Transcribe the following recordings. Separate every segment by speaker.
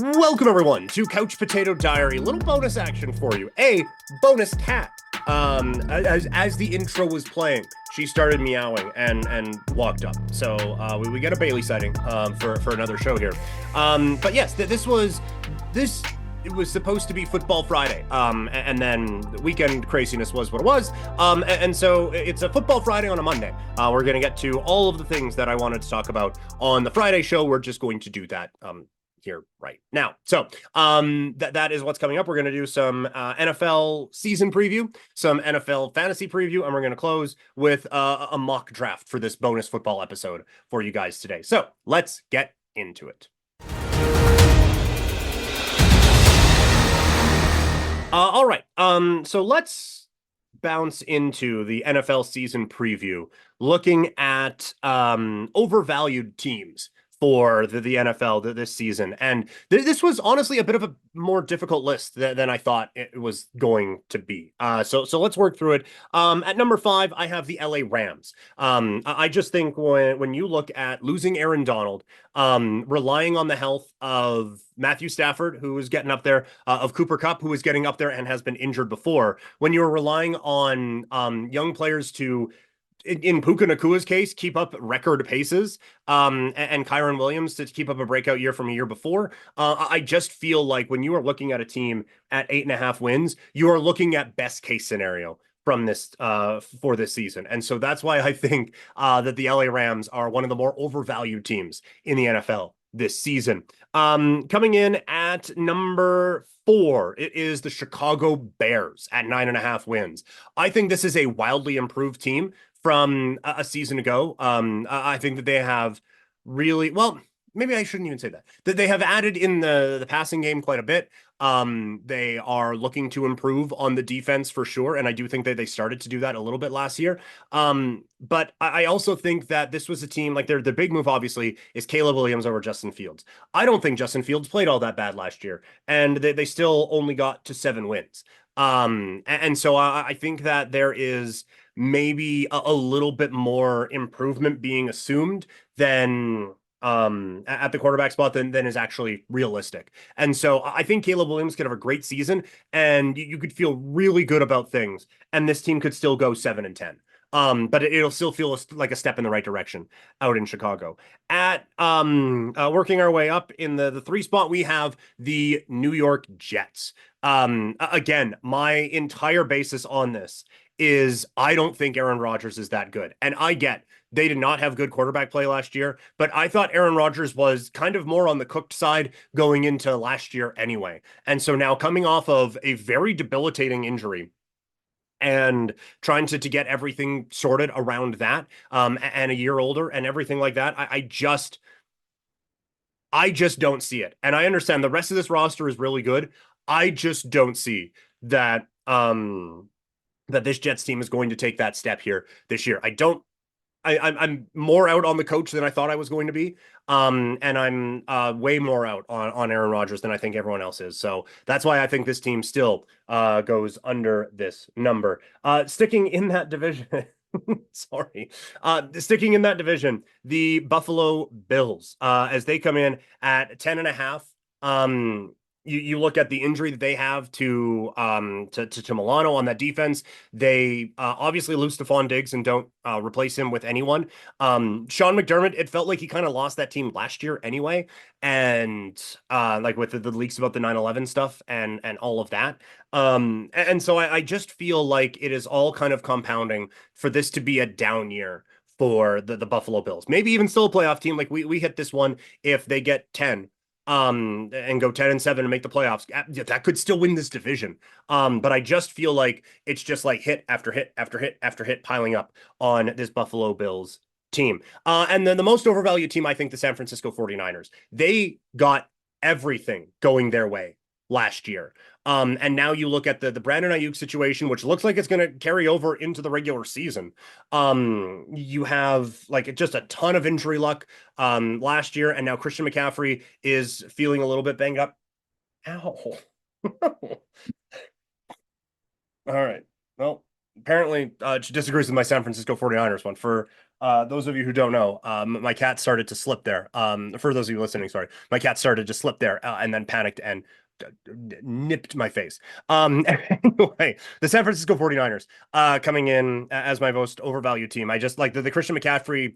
Speaker 1: Welcome everyone to Couch Potato Diary. Little bonus action for you. A bonus cat. As the intro was playing, she started meowing and walked up. So we get a Bailey sighting for another show here. But yes, this was it was supposed to be Football Friday. And then the weekend craziness was what it was. And so it's a Football Friday on a Monday. We're gonna get to all of the things that I wanted to talk about on the Friday show. We're just going to do that here right now. So that is what's coming up. We're going to do some NFL season preview, some NFL fantasy preview, and we're going to close with a mock draft for this bonus football episode for you guys today. So let's get into it. All right. So let's bounce into the NFL season preview, looking at overvalued teams for the NFL this season. And this was honestly a bit of a more difficult list than I thought it was going to be. So let's work through it. At number 5, I have the LA Rams. I just think when you look at losing Aaron Donald, relying on the health of Matthew Stafford, who is getting up there, of Cooper Kupp, who is getting up there and has been injured before, when you're relying on young players to in Puka Nakua's case, keep up record paces, and Kyron Williams to keep up a breakout year from a year before. I just feel like when you are looking at a team at 8.5 wins, you are looking at best case scenario from this for this season. And so that's why I think that the LA Rams are one of the more overvalued teams in the NFL this season. Coming in at number 4, it is the Chicago Bears at 9.5 wins. I think this is a wildly improved team from a season ago. I think that they have really, well, maybe I shouldn't even say that they have added in the passing game quite a bit. They are looking to improve on the defense for sure, and I do think that they started to do that a little bit last year. But I also think that this was a team, like the big move obviously is Caleb Williams over Justin Fields. I don't think Justin Fields played all that bad last year, and they still only got to 7 wins. And so I think that there is maybe a little bit more improvement being assumed than at the quarterback spot than is actually realistic. And so I think Caleb Williams could have a great season, and you could feel really good about things, and this team could still go 7-10. But it'll still feel like a step in the right direction out in Chicago. At working our way up in the 3 spot, we have the New York Jets. Again, my entire basis on this is I don't think Aaron Rodgers is that good. And I get they did not have good quarterback play last year, but I thought Aaron Rodgers was kind of more on the cooked side going into last year anyway. And so now coming off of a very debilitating injury and trying to get everything sorted around that, and a year older and everything like that, I just don't see it. And I understand the rest of this roster is really good. I just don't see that that this Jets team is going to take that step here this year. I'm more out on the coach than I thought I was going to be. And I'm way more out on Aaron Rodgers than I think everyone else is. So that's why I think this team still goes under this number. Sticking in that division. Sorry. Sticking in that division, the Buffalo Bills, as they come in at 10.5. You look at the injury that they have to Milano on that defense. They obviously lose Stephon Diggs and don't replace him with anyone. Sean McDermott, it felt like he kind of lost that team last year anyway, and like with the leaks about the 9/11 stuff and all of that. And so I just feel like it is all kind of compounding for this to be a down year for the Buffalo Bills. Maybe even still a playoff team. Like we hit this one if they get 10 and go 10-7 and make the playoffs. That could still win this division. But I just feel like it's just like hit after hit after hit after hit piling up on this Buffalo Bills team. And then the most overvalued team, I think, the San Francisco 49ers. They got everything going their way last year. And now you look at the Brandon Ayuk situation, which looks like it's going to carry over into the regular season. You have like just a ton of injury luck last year, and now Christian McCaffrey is feeling a little bit banged up. Ow. All right. Well, apparently she disagrees with my San Francisco 49ers one. For Those of you who don't know, my cat started to slip there. For those of you listening, sorry, my cat started to slip there and then panicked and nipped my face. Anyway, the San Francisco 49ers coming in as my most overvalued team. I just like the Christian McCaffrey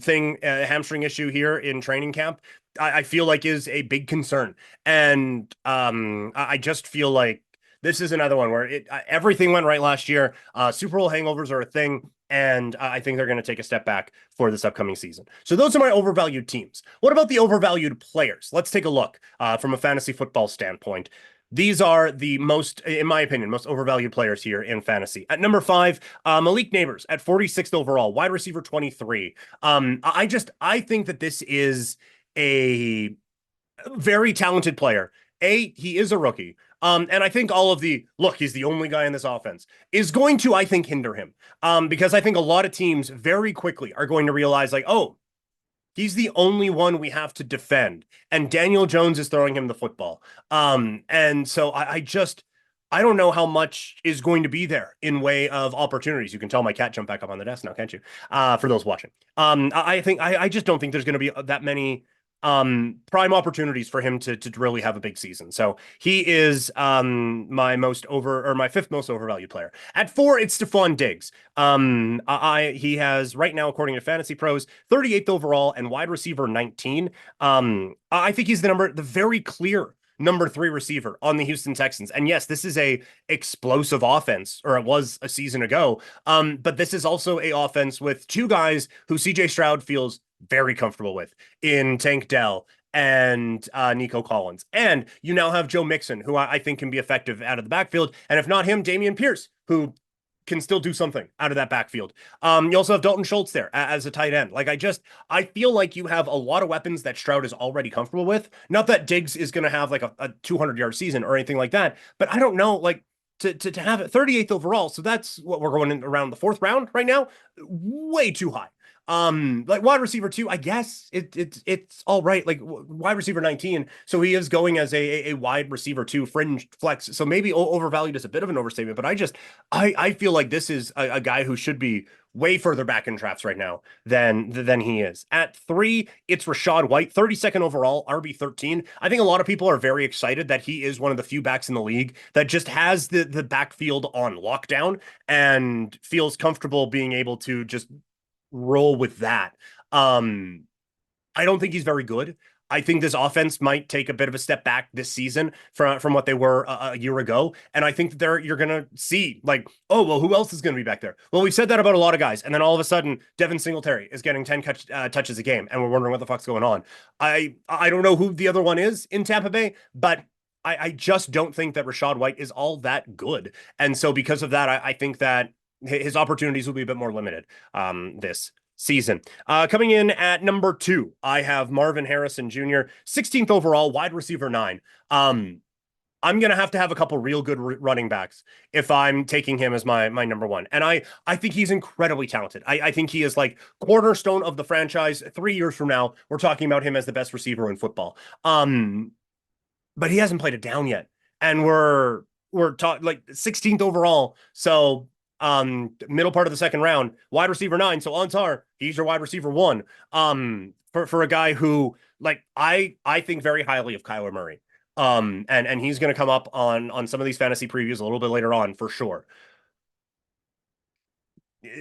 Speaker 1: thing, hamstring issue here in training camp. I feel like is a big concern, and I just feel like this is another one where everything went right last year. Super Bowl hangovers are a thing, and I think they're going to take a step back for this upcoming season. So those are my overvalued teams. What about the overvalued players? Let's take a look from a fantasy football standpoint. These are the most, in my opinion, most overvalued players here in fantasy. At number 5, Malik Neighbors at 46th overall, wide receiver 23. I think that this is a very talented player. He is a rookie. And I think all of the look, he's the only guy in this offense is going to, I think, hinder him. Because I think a lot of teams very quickly are going to realize, like, oh, he's the only one we have to defend, and Daniel Jones is throwing him the football. And so I don't know how much is going to be there in way of opportunities. You can tell my cat jumped back up on the desk now, can't you? For those watching. I just don't think there's going to be that many prime opportunities for him to really have a big season. So he is my fifth most overvalued player. At 4, it's Stephon Diggs. He has right now, according to Fantasy Pros, 38th overall and wide receiver 19. I think he's the very clear number 3 receiver on the Houston Texans. And yes, this is a explosive offense, or it was a season ago. But this is also a offense with 2 guys who CJ Stroud feels very comfortable with in Tank Dell and Nico Collins. And you now have Joe Mixon, who I think can be effective out of the backfield. And if not him, Dameon Pierce, who can still do something out of that backfield. You also have Dalton Schultz there as a tight end. Like I feel like you have a lot of weapons that Stroud is already comfortable with. Not that Diggs is going to have like a 200-yard season or anything like that, but I don't know, like to have it 38th overall. So that's what we're going in around the 4th round right now. Way too high. Like wide receiver 2, I guess it's all right. Like wide receiver 19, so he is going as a wide receiver 2 fringe flex. So maybe overvalued is a bit of an overstatement, but I feel like this is a guy who should be way further back in drafts right now than he is. At 3, it's Rachaad White, 32nd overall, RB 13. I think a lot of people are very excited that he is one of the few backs in the league that just has the backfield on lockdown and feels comfortable being able to just roll with that. I don't think he's very good. I think this offense might take a bit of a step back this season from what they were a year ago. And I think that you're going to see like, oh, well, who else is going to be back there? Well, we've said that about a lot of guys. And then all of a sudden, Devin Singletary is getting 10 touches a game. And we're wondering what the fuck's going on. I don't know who the other one is in Tampa Bay, but I just don't think that Rachaad White is all that good. And so because of that, I think that his opportunities will be a bit more limited this season. Coming in at number 2, I have Marvin Harrison Jr., 16th overall, wide receiver 9. I'm going to have a couple real good running backs if I'm taking him as my number 1. And I think he's incredibly talented. I think he is like cornerstone of the franchise. 3 years from now, we're talking about him as the best receiver in football. But he hasn't played it down yet. And we're talking like 16th overall. So middle part of the 2nd round, wide receiver 9. So odds are he's your wide receiver 1. For a guy who like I think very highly of Kyler Murray. And he's going to come up on some of these fantasy previews a little bit later on for sure.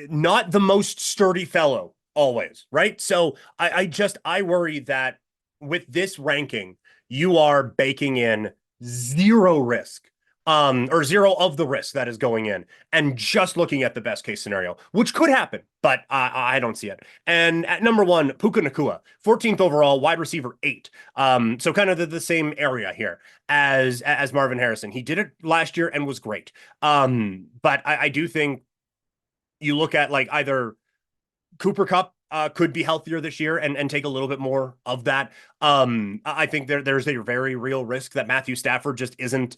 Speaker 1: Not the most sturdy fellow always, right? So I worry that with this ranking, you are baking in zero risk or zero of the risk that is going in and just looking at the best case scenario, which could happen, but I don't see it. And at number 1, Puka Nacua, 14th overall, wide receiver 8. So kind of the same area here as Marvin Harrison. He did it last year and was great. But I do think you look at like either Cooper Kupp could be healthier this year and take a little bit more of that. I think there's a very real risk that Matthew Stafford just isn't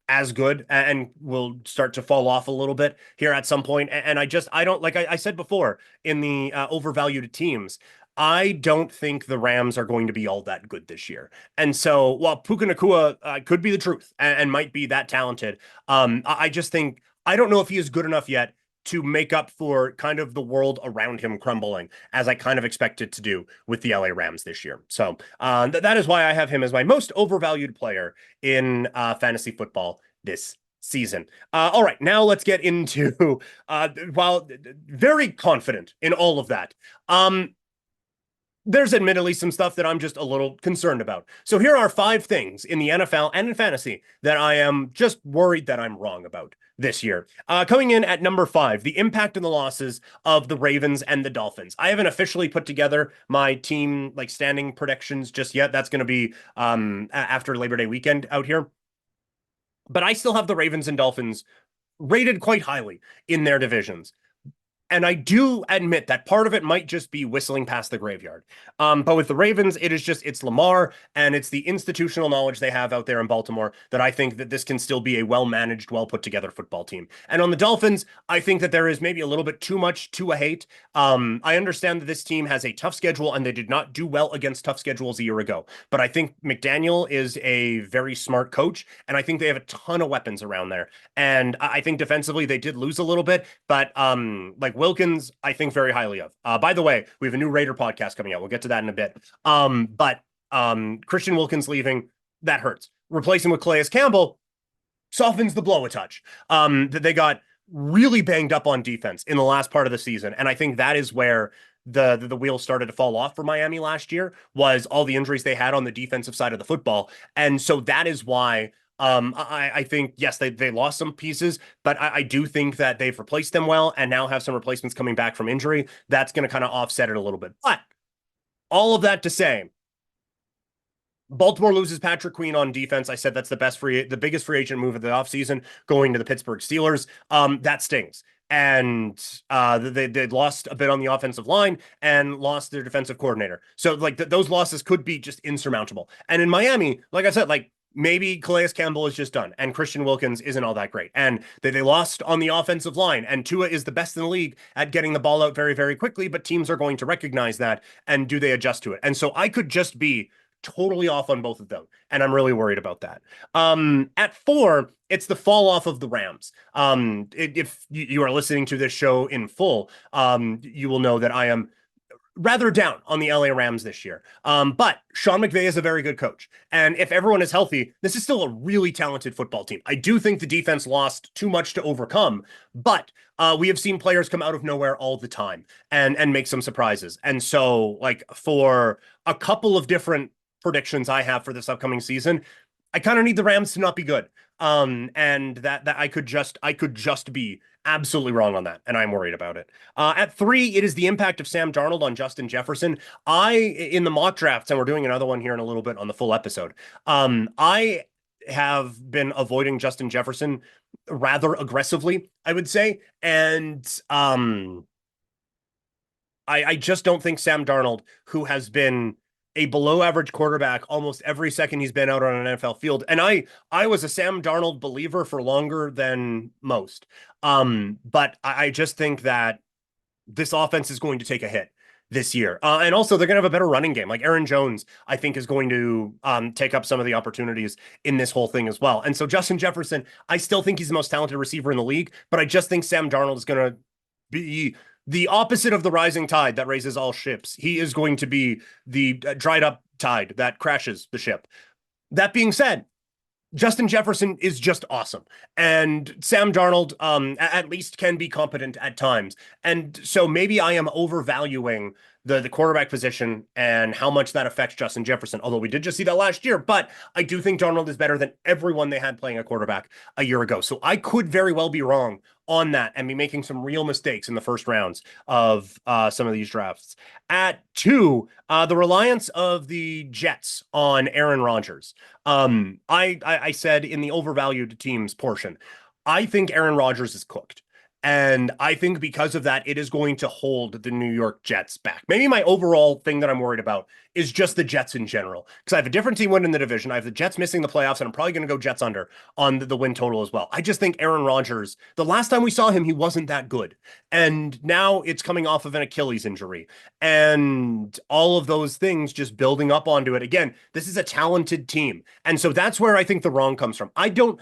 Speaker 1: as good and will start to fall off a little bit here at some point. And I don't, like I said before in the overvalued teams, I don't think the Rams are going to be all that good this year. And so while Puka Nacua could be the truth and might be that talented, I just think, I don't know if he is good enough yet to make up for kind of the world around him crumbling, as I kind of expect it to do with the LA Rams this year. So that is why I have him as my most overvalued player in fantasy football this season. All right, now let's get into, while very confident in all of that, there's admittedly some stuff that I'm just a little concerned about. So here are 5 things in the NFL and in fantasy that I am just worried that I'm wrong about this year. Coming in at number 5, the impact and the losses of the Ravens and the Dolphins. I haven't officially put together my team like standing predictions just yet. That's going to be after Labor Day weekend out here. But I still have the Ravens and Dolphins rated quite highly in their divisions. And I do admit that part of it might just be whistling past the graveyard. But with the Ravens, it's Lamar and it's the institutional knowledge they have out there in Baltimore that I think that this can still be a well-managed, well-put-together football team. And on the Dolphins, I think that there is maybe a little bit too much to a hate. I understand that this team has a tough schedule and they did not do well against tough schedules a year ago. But I think McDaniel is a very smart coach, and I think they have a ton of weapons around there. And I think defensively they did lose a little bit, but like Wilkins, I think very highly of. By the way, we have a new Raider podcast coming out. We'll get to that in a bit. But Christian Wilkins leaving, that hurts. Replacing with Calais Campbell softens the blow a touch. They got really banged up on defense in the last part of the season, and I think that is where the wheels started to fall off for Miami last year, was all the injuries they had on the defensive side of the football. And so that is why I think, yes, they lost some pieces, but I do think that they've replaced them well and now have some replacements coming back from injury. That's going to kind of offset it a little bit. But all of that to say, Baltimore loses Patrick Queen on defense. I said that's the biggest free agent move of the offseason, going to the Pittsburgh Steelers. That stings. And they lost a bit on the offensive line and lost their defensive coordinator. So like those losses could be just insurmountable. And in Miami, like I said, like maybe Calais Campbell is just done and Christian Wilkins isn't all that great. And they lost on the offensive line, and Tua is the best in the league at getting the ball out very, very quickly, but teams are going to recognize that. And do they adjust to it? And so I could just be totally off on both of them, and I'm really worried about that. At 4, it's the fall off of the Rams. If you are listening to this show in full, you will know that I am rather down on the LA Rams this year. But Sean McVay is a very good coach. And if everyone is healthy, this is still a really talented football team. I do think the defense lost too much to overcome, but we have seen players come out of nowhere all the time and make some surprises. And so, like, for a couple of different predictions I have for this upcoming season, I kind of need the Rams to not be good. And that I could just be absolutely wrong on that, and I'm worried about it. At 3, it is the impact of Sam Darnold on Justin Jefferson. In the mock drafts, and we're doing another one here in a little bit on the full episode, I have been avoiding Justin Jefferson rather aggressively, I would say. And I just don't think Sam Darnold, who has been a below average quarterback almost every second he's been out on an NFL field. And I was a Sam Darnold believer for longer than most. But I just think that this offense is going to take a hit this year. And also they're going to have a better running game. Like Aaron Jones, I think, is going to take up some of the opportunities in this whole thing as well. And so Justin Jefferson, I still think he's the most talented receiver in the league, but I just think Sam Darnold is going to be the opposite of the rising tide that raises all ships. He is going to be the dried up tide that crashes the ship. That being said, Justin Jefferson is just awesome. And Sam Darnold at least can be competent at times. And so maybe I am overvaluing the quarterback position and how much that affects Justin Jefferson. Although we did just see that last year, but I do think Darnold is better than everyone they had playing a quarterback a year ago. So I could very well be wrong on that and be making some real mistakes in the first rounds of some of these drafts. At 2, the reliance of the Jets on Aaron Rodgers. I said in the overvalued teams portion, I think Aaron Rodgers is cooked. And I think because of that, it is going to hold the New York Jets back. Maybe my overall thing that I'm worried about is just the Jets in general. Because I have a different team winning the division. I have the Jets missing the playoffs, and I'm probably going to go Jets under on the win total as well. I just think Aaron Rodgers, the last time we saw him, he wasn't that good. And now it's coming off of an Achilles injury. And all of those things just building up onto it. Again, this is a talented team. And so that's where I think the wrong comes from. I don't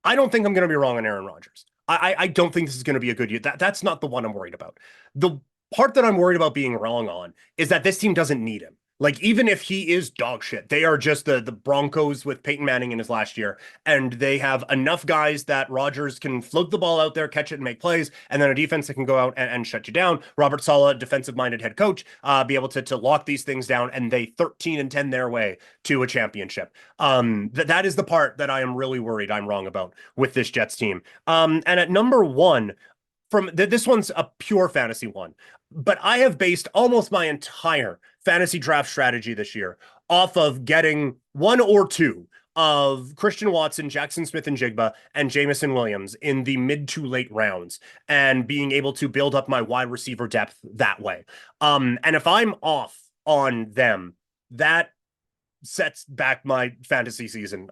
Speaker 1: think I'm going to be wrong on Aaron Rodgers. I don't think this is going to be a good year. That's not the one I'm worried about. The part that I'm worried about being wrong on is that this team doesn't need him. Like, even if he is dog shit, they are just the Broncos with Peyton Manning in his last year, and they have enough guys that Rodgers can float the ball out there, catch it, and make plays, and then a defense that can go out and shut you down. Robert Saleh, defensive-minded head coach, be able to lock these things down, and they 13-10 their way to a championship. That is the part that I am really worried I'm wrong about with this Jets team. And at number one, this one's a pure fantasy one, but I have based almost my entire fantasy draft strategy this year off of getting one or two of Christian Watson, Jackson Smith and Jigba, and Jamison Williams in the mid to late rounds, and being able to build up my wide receiver depth that way. And if I'm off on them, that sets back my fantasy season,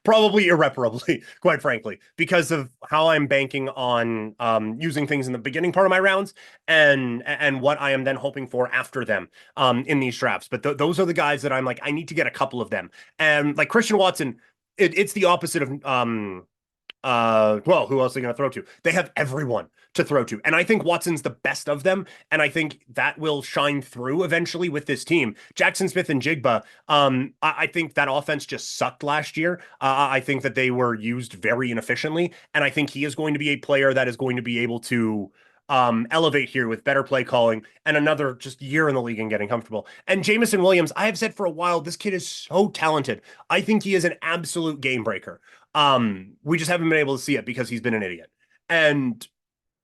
Speaker 1: probably irreparably, quite frankly, because of how I'm banking on using things in the beginning part of my rounds, and what I am then hoping for after them in these drafts. But those are the guys that I'm like, I need to get a couple of them. And like Christian Watson, it's the opposite of well, who else are they going to throw to? They have everyone to throw to. And I think Watson's the best of them. And I think that will shine through eventually with this team. Jackson Smith and Jigba, I think that offense just sucked last year. I think that they were used very inefficiently. And I think he is going to be a player that is going to be able to elevate here with better play calling and another just year in the league and getting comfortable. And Jamison Williams, I have said for a while, this kid is so talented. I think he is an absolute game breaker. We just haven't been able to see it because he's been an idiot. And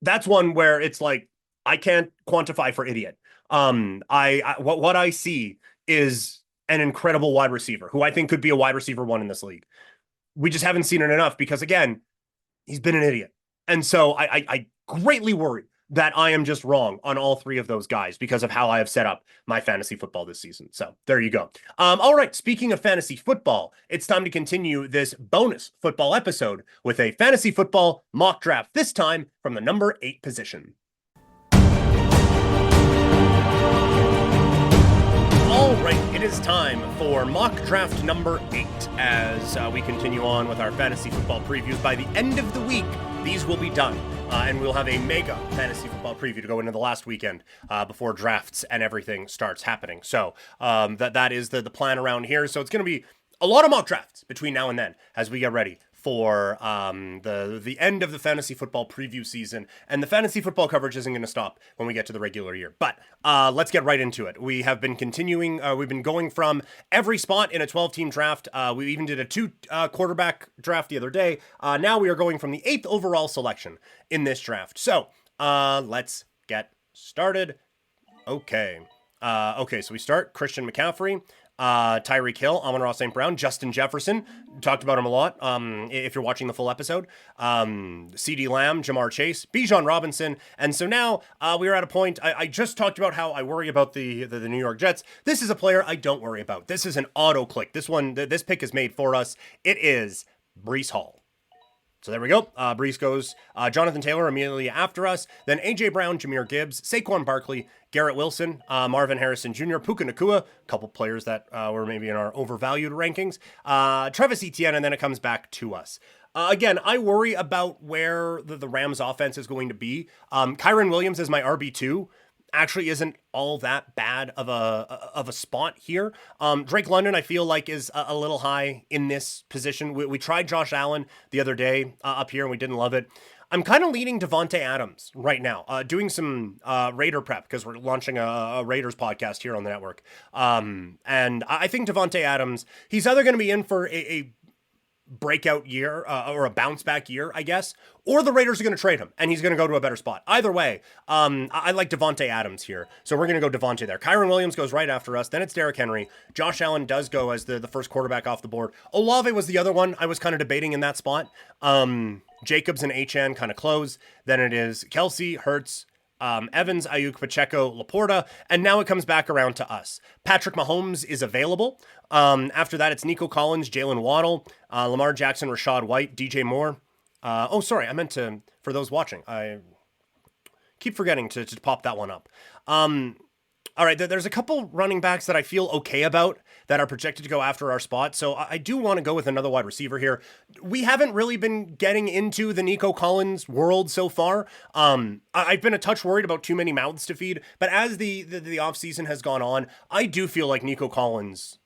Speaker 1: that's one where it's like, I can't quantify for idiot. What I see is an incredible wide receiver who I think could be a wide receiver one in this league. We just haven't seen it enough because, again, he's been an idiot. And so I greatly worry that I am just wrong on all three of those guys because of how I have set up my fantasy football this season. So there you go. All right. Speaking of fantasy football, it's time to continue this bonus football episode with a fantasy football mock draft, this time from the number 8 position. All right, it is time for mock draft number 8 as we continue on with our fantasy football previews. By the end of the week, these will be done. And we'll have a mega fantasy football preview to go into the last weekend before drafts and everything starts happening. So that is the plan around here. So it's going to be a lot of mock drafts between now and then as we get ready for the end of the fantasy football preview season. And the fantasy football coverage isn't going to stop when we get to the regular year. But let's get right into it. We have been continuing. We've been going from every spot in a 12-team draft. We even did a 2 quarterback draft the other day. Now we are going from the 8th overall selection in this draft. So let's get started. Okay. So we start Christian McCaffrey, Tyreek Hill, Amon-Ra St. Brown, Justin Jefferson. Talked about him a lot if you're watching the full episode. CeeDee Lamb, Jamar Chase, Bijan Robinson. And so now we are at a point, I just talked about how I worry about the New York Jets. This is a player I don't worry about. This is an auto click. This pick is made for us. It is Breece Hall. So there we go. Breece goes Jonathan Taylor immediately after us. Then A.J. Brown, Jahmyr Gibbs, Saquon Barkley, Garrett Wilson, Marvin Harrison Jr., Puka Nacua, a couple players that were maybe in our overvalued rankings, Travis Etienne, and then it comes back to us. Again, I worry about where the Rams offense is going to be. Kyren Williams is my RB2. Actually isn't all that bad of a spot here. Drake London, I feel like, is a little high in this position. We tried Josh Allen the other day up here, and we didn't love it. I'm kind of leaning Davante Adams right now, doing some Raider prep because we're launching a Raiders podcast here on the network. And I think Davante Adams, he's either going to be in for a breakout year or a bounce back year, I guess, or the Raiders are going to trade him and he's going to go to a better spot. Either way, I like Davante Adams here. So we're going to go Davante there. Kyren Williams goes right after us. Then it's Derrick Henry. Josh Allen does go as the first quarterback off the board. Olave was the other one I was kind of debating in that spot. Jacobs and HN kind of close. Then it is Kelsey, Hurts, Evans, Ayuk, Pacheco, Laporta, and now it comes back around to us. Patrick Mahomes is available. After that, it's Nico Collins, Jalen Waddle, Lamar Jackson, Rashad White, DJ Moore. I meant to, for those watching, I keep forgetting to pop that one up. All right, there's a couple running backs that I feel okay about that are projected to go after our spot. So I do want to go with another wide receiver here. We haven't really been getting into the Nico Collins world so far. I've been a touch worried about too many mouths to feed, but as the offseason has gone on, I do feel like Nico Collins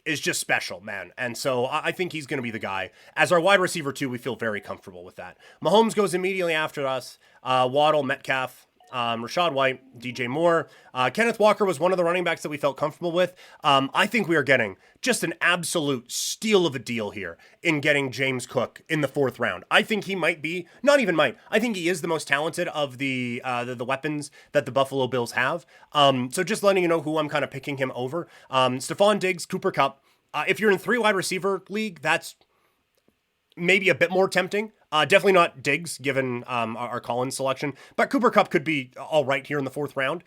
Speaker 1: is just special, man. And so I think he's going to be the guy. As our wide receiver, too, we feel very comfortable with that. Mahomes goes immediately after us. Waddle, Metcalf, Rashad White, DJ Moore. Kenneth Walker was one of the running backs that we felt comfortable with. I think we are getting just an absolute steal of a deal here in getting James Cook in the 4th round. I think he might be, not even might, I think he is the most talented of the weapons that the Buffalo Bills have. So just letting you know who I'm kind of picking him over. Stephon Diggs, Cooper Kupp. If you're in 3 wide receiver league, that's maybe a bit more tempting. Definitely not Diggs, given our Collins selection. But Cooper Kupp could be all right here in the 4th round.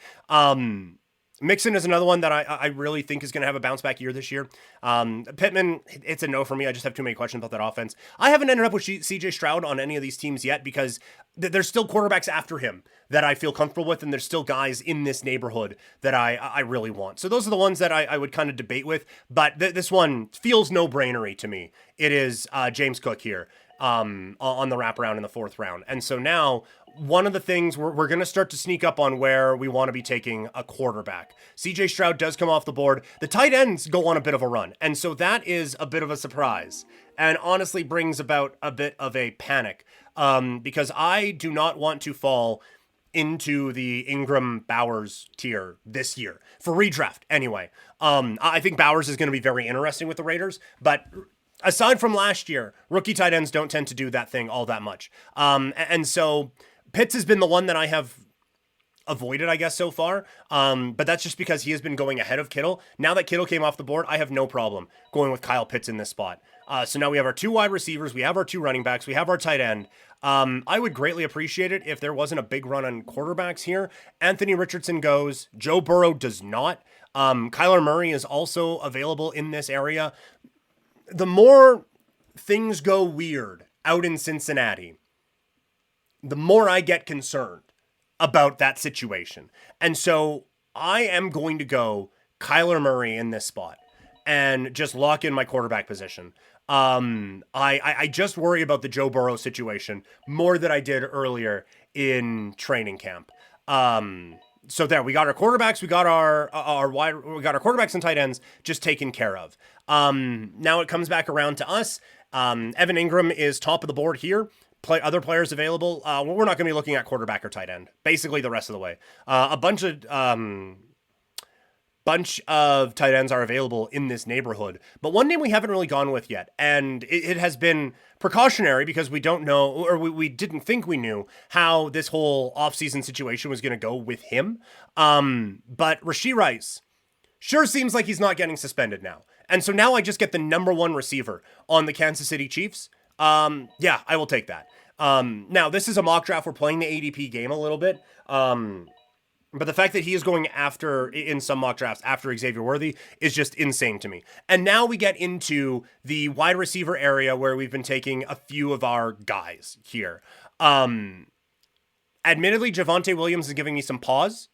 Speaker 1: Mixon is another one that I really think is going to have a bounce back year this year. Pittman, it's a no for me. I just have too many questions about that offense. I haven't ended up with CJ Stroud on any of these teams yet because there's still quarterbacks after him that I feel comfortable with, and there's still guys in this neighborhood that I really want. So those are the ones that I would kind of debate with, but this one feels no-brainery to me. It is James Cook here on the wraparound in the 4th round. And so now one of the things we're going to start to sneak up on where we want to be taking a quarterback. CJ Stroud does come off the board. The tight ends go on a bit of a run. And so that is a bit of a surprise and honestly brings about a bit of a panic because I do not want to fall into the Ingram Bowers tier this year for redraft anyway. I think Bowers is going to be very interesting with the Raiders, but aside from last year, rookie tight ends don't tend to do that thing all that much. And so Pitts has been the one that I have avoided, I guess, so far. But that's just because he has been going ahead of Kittle. Now that Kittle came off the board, I have no problem going with Kyle Pitts in this spot. So now we have our 2 wide receivers, we have our 2 running backs, we have our tight end. I would greatly appreciate it if there wasn't a big run on quarterbacks here. Anthony Richardson goes, Joe Burrow does not. Kyler Murray is also available in this area. The more things go weird out in Cincinnati, the more I get concerned about that situation. And so I am going to go Kyler Murray in this spot and just lock in my quarterback position. I just worry about the Joe Burrow situation more than I did earlier in training camp. So there, we got our quarterbacks, we got our quarterbacks and tight ends just taken care of. Now it comes back around to us. Evan Ingram is top of the board here. Other players available. We're not going to be looking at quarterback or tight end, basically the rest of the way. A bunch of tight ends are available in this neighborhood, but one name we haven't really gone with yet, and it has been precautionary because we don't know, or we didn't think we knew how this whole offseason situation was going to go with him. But Rashee Rice sure seems like he's not getting suspended now. And so now I just get the number 1 receiver on the Kansas City Chiefs. Yeah, I will take that. Now this is a mock draft. We're playing the ADP game a little bit. But the fact that he is going after, in some mock drafts, after Xavier Worthy is just insane to me. And now we get into the wide receiver area where we've been taking a few of our guys here. Admittedly, Javonte Williams is giving me some pause.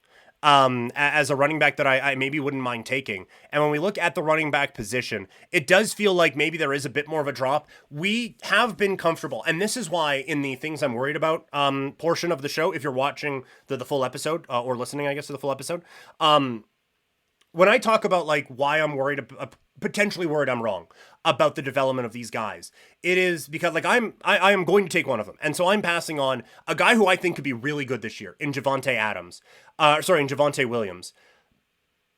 Speaker 1: As a running back that I maybe wouldn't mind taking. And when we look at the running back position, it does feel like maybe there is a bit more of a drop. We have been comfortable. And this is why in the things I'm worried about portion of the show, if you're watching the full episode or listening, I guess, to the full episode, when I talk about like why I'm worried, potentially worried I'm wrong about the development of these guys, it is because like I am going to take one of them. And so I'm passing on a guy who I think could be really good this year in Javonte Williams,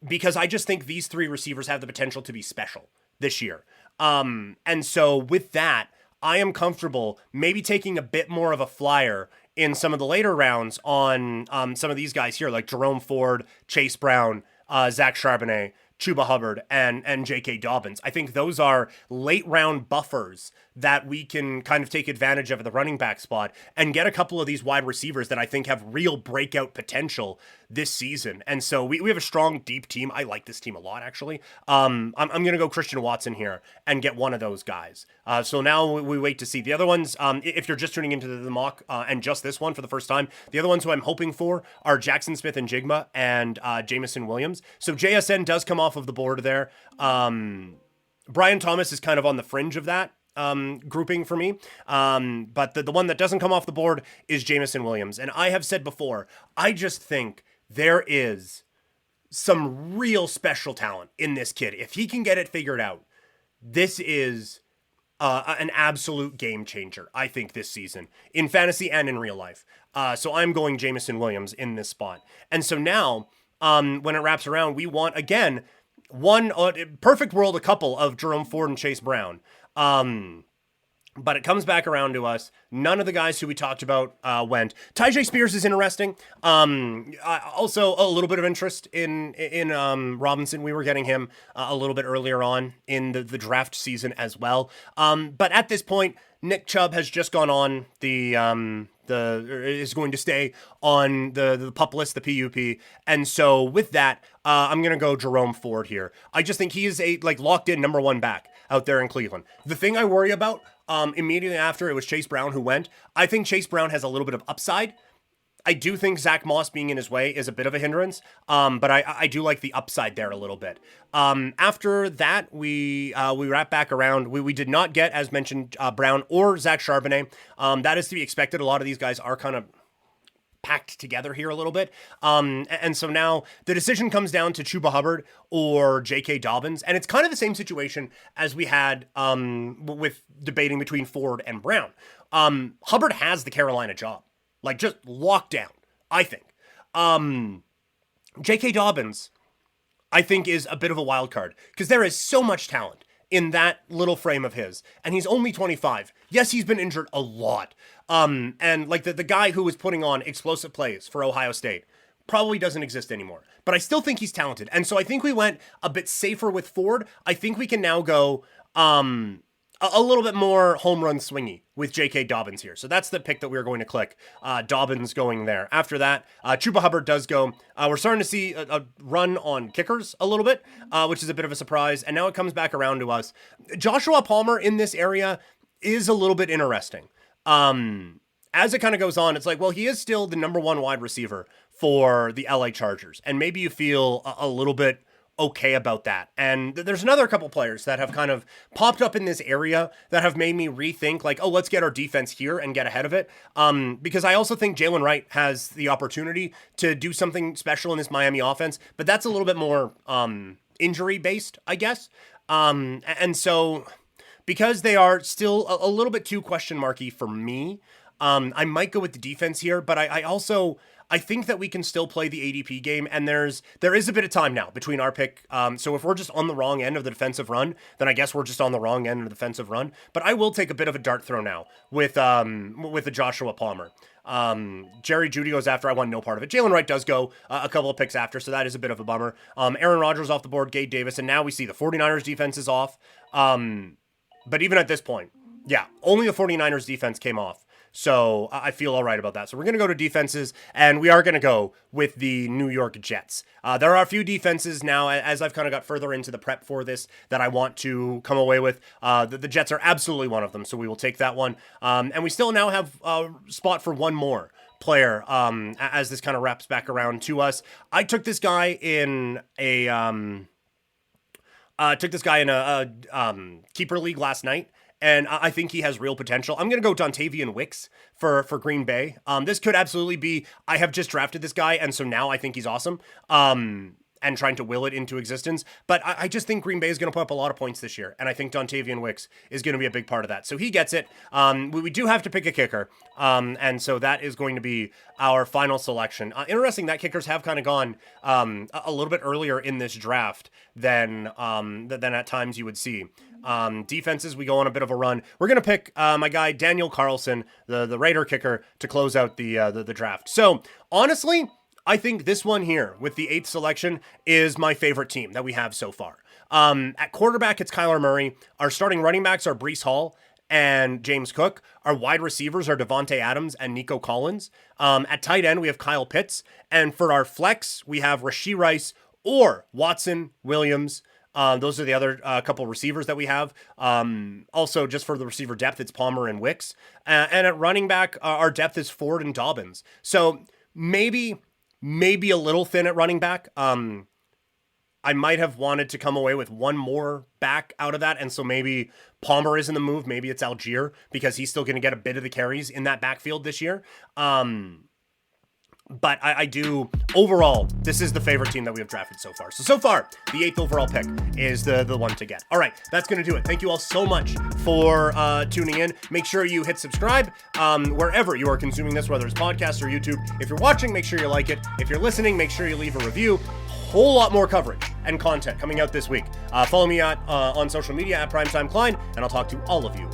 Speaker 1: because I just think these 3 receivers have the potential to be special this year. And so with that, I am comfortable maybe taking a bit more of a flyer in some of the later rounds on some of these guys here, like Jerome Ford, Chase Brown, Zach Charbonnet, Chuba Hubbard and J.K. Dobbins. I think those are late round buffers that we can kind of take advantage of at the running back spot and get a couple of these wide receivers that I think have real breakout potential this season. And so we have a strong, deep team. I like this team a lot, actually. I'm going to go Christian Watson here and get one of those guys. So now we wait to see. The other ones, if you're just tuning into the mock and just this one for the first time, the other ones who I'm hoping for are Jackson Smith and Jigma and Jamison Williams. So JSN does come off of the board there. Brian Thomas is kind of on the fringe of that grouping for me. But the one that doesn't come off the board is Jamison Williams. And I have said before, I just think there is some real special talent in this kid. If he can get it figured out, this is an absolute game changer, I think, this season in fantasy and in real life. So I'm going Jamison Williams in this spot. And so now, when it wraps around, we want, again, one perfect world, a couple of Jerome Ford and Chase Brown. But it comes back around to us. None of the guys who we talked about went. Tyjae Spears is interesting. Also, a little bit of interest in Robinson. We were getting him a little bit earlier on in the draft season as well. But at this point, Nick Chubb has just gone on is going to stay on the PUP list, the PUP. And so with that, I'm going to go Jerome Ford here. I just think he is a locked in number one back out there in Cleveland. The thing I worry about immediately after it was Chase Brown who went, I think Chase Brown has a little bit of upside. I do think Zach Moss being in his way is a bit of a hindrance, but I do like the upside there a little bit. After that, we wrap back around. We did not get, as mentioned, Brown or Zach Charbonnet. That is to be expected. A lot of these guys are kind of packed together here a little bit. And so now the decision comes down to Chuba Hubbard or J.K. Dobbins. And it's kind of the same situation as we had with debating between Ford and Brown. Hubbard has the Carolina job. Just locked down, I think. J.K. Dobbins, I think, is a bit of a wild card because there is so much talent in that little frame of his. And he's only 25. Yes, he's been injured a lot. And the guy who was putting on explosive plays for Ohio State probably doesn't exist anymore. But I still think he's talented. And so I think we went a bit safer with Ford. I think we can now go a little bit more home run swingy with J.K. Dobbins here. So that's the pick that we're going to click. Dobbins going there. After that, Chuba Hubbard does go. We're starting to see a run on kickers a little bit, which is a bit of a surprise. And now it comes back around to us. Joshua Palmer in this area is a little bit interesting. As it kind of goes on, it's like, well, he is still the number one wide receiver for the LA Chargers. And maybe you feel a little bit okay about that. And there's another couple players that have kind of popped up in this area that have made me rethink let's get our defense here and get ahead of it. Because I also think Jalen Wright has the opportunity to do something special in this Miami offense, but that's a little bit more injury based, I guess. And so because they are still a little bit too question marky for me, I might go with the defense here, but I think that we can still play the ADP game, and there is a bit of time now between our pick. So if we're just on the wrong end of the defensive run, then I guess we're just on the wrong end of the defensive run. But I will take a bit of a dart throw now with the Joshua Palmer. Jerry Jeudy goes after. I want no part of it. Jalen Wright does go a couple of picks after, so that is a bit of a bummer. Aaron Rodgers off the board, Gabe Davis, and now we see the 49ers defense is off. But even at this point, yeah, only the 49ers defense came off. So I feel all right about that. So we're going to go to defenses, and we are going to go with the New York Jets. There are a few defenses now, as I've kind of got further into the prep for this, that I want to come away with. The Jets are absolutely one of them, so we will take that one. And we still now have a spot for one more player as this kind of wraps back around to us. I took this guy in a keeper league last night. And I think he has real potential. I'm going to go Dontavian Wicks for Green Bay. This could absolutely be, I have just drafted this guy, and so now I think he's awesome. And trying to will it into existence. But I just think Green Bay is going to put up a lot of points this year. And I think Dontavian Wicks is going to be a big part of that. So he gets it. We do have to pick a kicker. And so that is going to be our final selection. Interesting that kickers have kind of gone a little bit earlier in this draft than at times you would see. Defenses, we go on a bit of a run. We're going to pick my guy, Daniel Carlson, the Raider kicker, to close out the draft. So honestly, I think this one here with the 8th selection is my favorite team that we have so far. At quarterback, it's Kyler Murray. Our starting running backs are Breece Hall and James Cook. Our wide receivers are Devontae Adams and Nico Collins. At tight end, we have Kyle Pitts. And for our flex, we have Rashee Rice or Watson Williams. Those are the other couple receivers that we have. Also, just for the receiver depth, it's Palmer and Wicks. And at running back, our depth is Ford and Dobbins. So maybe a little thin at running back. I might have wanted to come away with one more back out of that. And so maybe Palmer is in the move. Maybe it's Algier because he's still going to get a bit of the carries in that backfield this year. But I do, overall, this is the favorite team that we have drafted so far. So far, the 8th overall pick is the one to get. All right, that's going to do it. Thank you all so much for tuning in. Make sure you hit subscribe wherever you are consuming this, whether it's podcast or YouTube. If you're watching, make sure you like it. If you're listening, make sure you leave a review. Whole lot more coverage and content coming out this week. Follow me on social media at Primetime Klein, and I'll talk to all of you